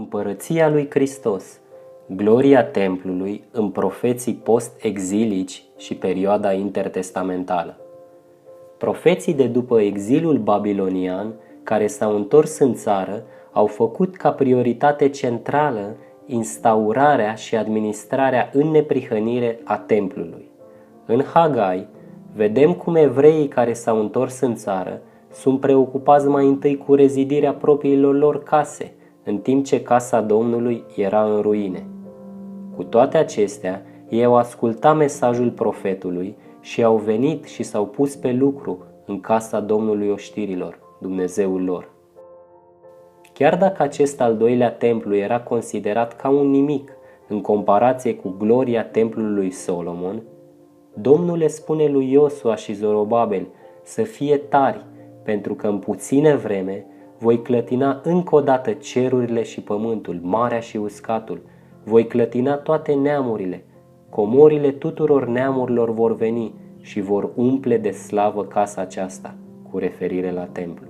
Împărăția lui Hristos, gloria templului în profeții post-exilici și perioada intertestamentală. Profeții de după exilul babilonian care s-au întors în țară au făcut ca prioritate centrală instaurarea și administrarea în neprihănire a templului. În Hagai vedem cum evreii care s-au întors în țară sunt preocupați mai întâi cu rezidirea propriilor lor case, în timp ce casa Domnului era în ruine. Cu toate acestea, ei au ascultat mesajul profetului și au venit și s-au pus pe lucru în casa Domnului oștirilor, Dumnezeul lor. Chiar dacă acest al doilea templu era considerat ca un nimic în comparație cu gloria templului lui Solomon, Domnul le spune lui Iosua și Zorobabel să fie tari, pentru că în puțină vreme voi clătina încă o dată cerurile și pământul, marea și uscatul, voi clătina toate neamurile, comorile tuturor neamurilor vor veni și vor umple de slavă casa aceasta, cu referire la templu.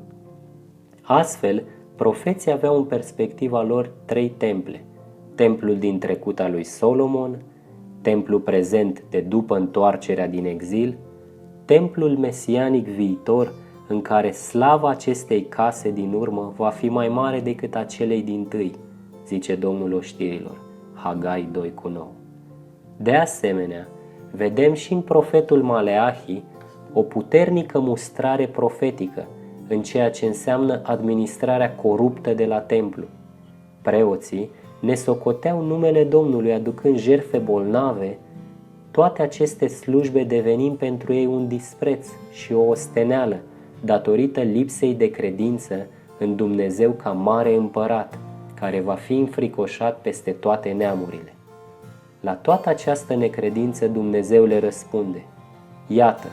Astfel, profeții aveau în perspectiva lor 3 temple: templul din trecut al lui Solomon, templul prezent de după întoarcerea din exil, templul mesianic viitor în care slava acestei case din urmă va fi mai mare decât a celei dintâi, zice Domnul oștirilor, Hagai 2:9. De asemenea, vedem și în profetul Maleahi o puternică mustrare profetică în ceea ce înseamnă administrarea coruptă de la templu. Preoții ne socoteau numele Domnului aducând jertfe bolnave, toate aceste slujbe devenind pentru ei un dispreț și o osteneală, datorită lipsei de credință în Dumnezeu ca mare împărat, care va fi înfricoșat peste toate neamurile. La toată această necredință Dumnezeu le răspunde: iată,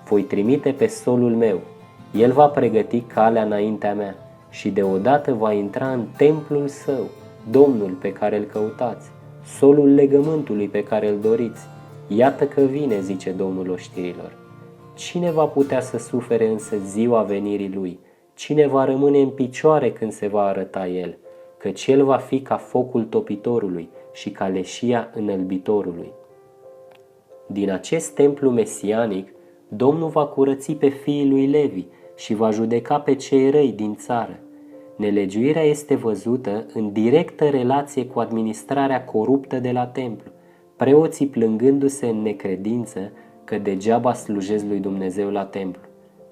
voi trimite pe solul meu, el va pregăti calea înaintea mea și deodată va intra în templul său, Domnul pe care îl căutați, solul legământului pe care îl doriți. Iată că vine, zice Domnul oștirilor. Cine va putea să sufere însă ziua venirii lui? Cine va rămâne în picioare când se va arăta el? Căci el va fi ca focul topitorului și ca leșia înălbitorului. Din acest templu mesianic, Domnul va curăți pe fiii lui Levi și va judeca pe cei răi din țară. Nelegiuirea este văzută în directă relație cu administrarea coruptă de la templu, preoții plângându-se în necredință că degeaba slujesc lui Dumnezeu la templu.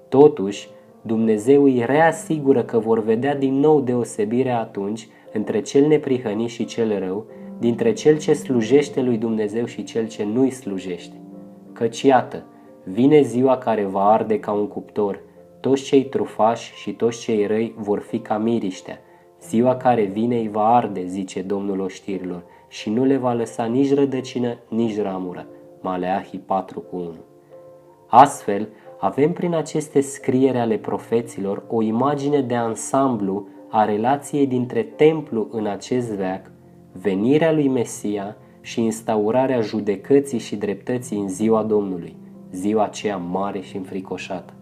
Totuși, Dumnezeu îi reasigură că vor vedea din nou deosebirea atunci între cel neprihănit și cel rău, dintre cel ce slujește lui Dumnezeu și cel ce nu-i slujește. Căci iată, vine ziua care va arde ca un cuptor, toți cei trufași și toți cei răi vor fi ca miriștea. Ziua care vine îi va arde, zice Domnul oștirilor, și nu le va lăsa nici rădăcină, nici ramură. Maleahi 4:1. Astfel, avem prin aceste scrieri ale profeților o imagine de ansamblu a relației dintre templu în acest veac, venirea lui Mesia și instaurarea judecății și dreptății în ziua Domnului, ziua aceea mare și înfricoșată.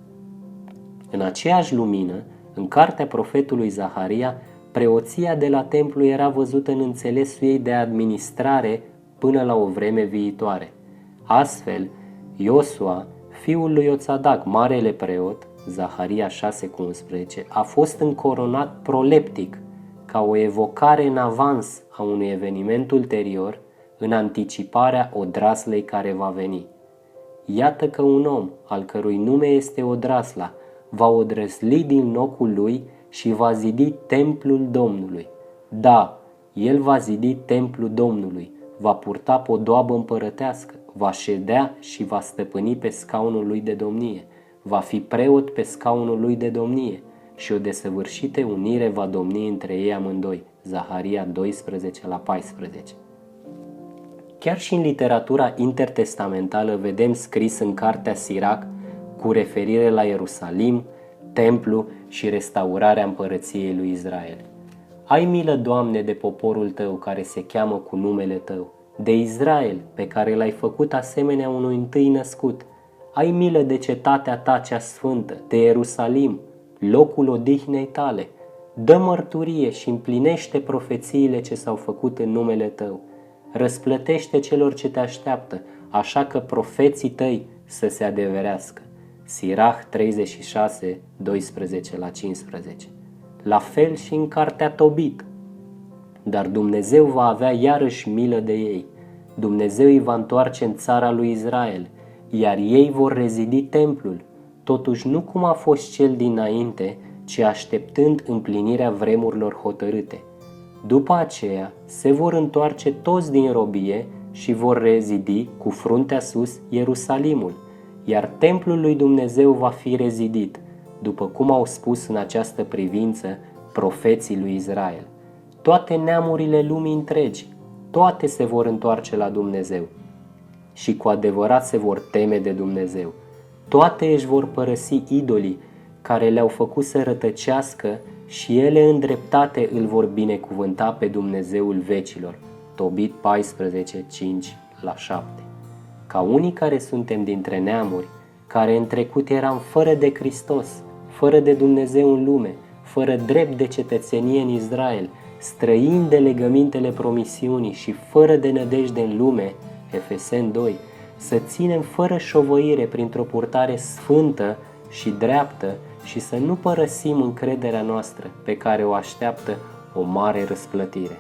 În aceeași lumină, în cartea profetului Zaharia, preoția de la templu era văzută în înțelesul ei de administrare până la o vreme viitoare. Astfel, Iosua, fiul lui Iotsadak, marele preot, Zaharia 6:11, a fost încoronat proleptic, ca o evocare în avans a unui eveniment ulterior, în anticiparea odraslei care va veni. Iată că un om, al cărui nume este Odrasla, va odrăsli din locul lui și va zidi templul Domnului. Da, el va zidi templul Domnului, va purta podoabă împărătească, va ședea și va stăpâni pe scaunul lui de domnie, va fi preot pe scaunul lui de domnie și o desăvârșită unire va domni între ei amândoi. Zaharia 12:14. Chiar și în literatura intertestamentală vedem scris în cartea Sirac cu referire la Ierusalim, templu și restaurarea împărăției lui Israel. Ai milă, Doamne, de poporul Tău care se cheamă cu numele Tău, de Israel pe care l-ai făcut asemenea unui întâi născut. Ai milă de cetatea Ta cea sfântă, de Ierusalim, locul odihnei Tale. dă mărturie și împlinește profețiile ce s-au făcut în numele tău. Răsplătește celor ce te așteaptă, așa că profeții tăi să se adeverească. Sirach 36, 12-15. La fel și în cartea Tobit. Dar Dumnezeu va avea iarăși milă de ei. Dumnezeu îi va întoarce în țara lui Israel, iar ei vor rezidi templul, totuși nu cum a fost cel dinainte, ci așteptând împlinirea vremurilor hotărâte. După aceea se vor întoarce toți din robie și vor rezidi cu fruntea sus Ierusalimul, iar templul lui Dumnezeu va fi rezidit, după cum au spus în această privință profeții lui Israel. Toate neamurile lumii întregi, toate se vor întoarce la Dumnezeu și cu adevărat se vor teme de Dumnezeu. Toate își vor părăsi idolii care le-au făcut să rătăcească și ele în dreptate îl vor binecuvânta pe Dumnezeul vecilor. Tobit 14, 5-7. Ca unii care suntem dintre neamuri, care în trecut eram fără de Hristos, fără de Dumnezeu în lume, fără drept de cetățenie în Israel, străini de legămintele promisiunii și fără de nădejde în lume, Efeseni 2, să ținem fără șovăire printr-o purtare sfântă și dreaptă și să nu părăsim încrederea noastră pe care o așteaptă o mare răsplătire.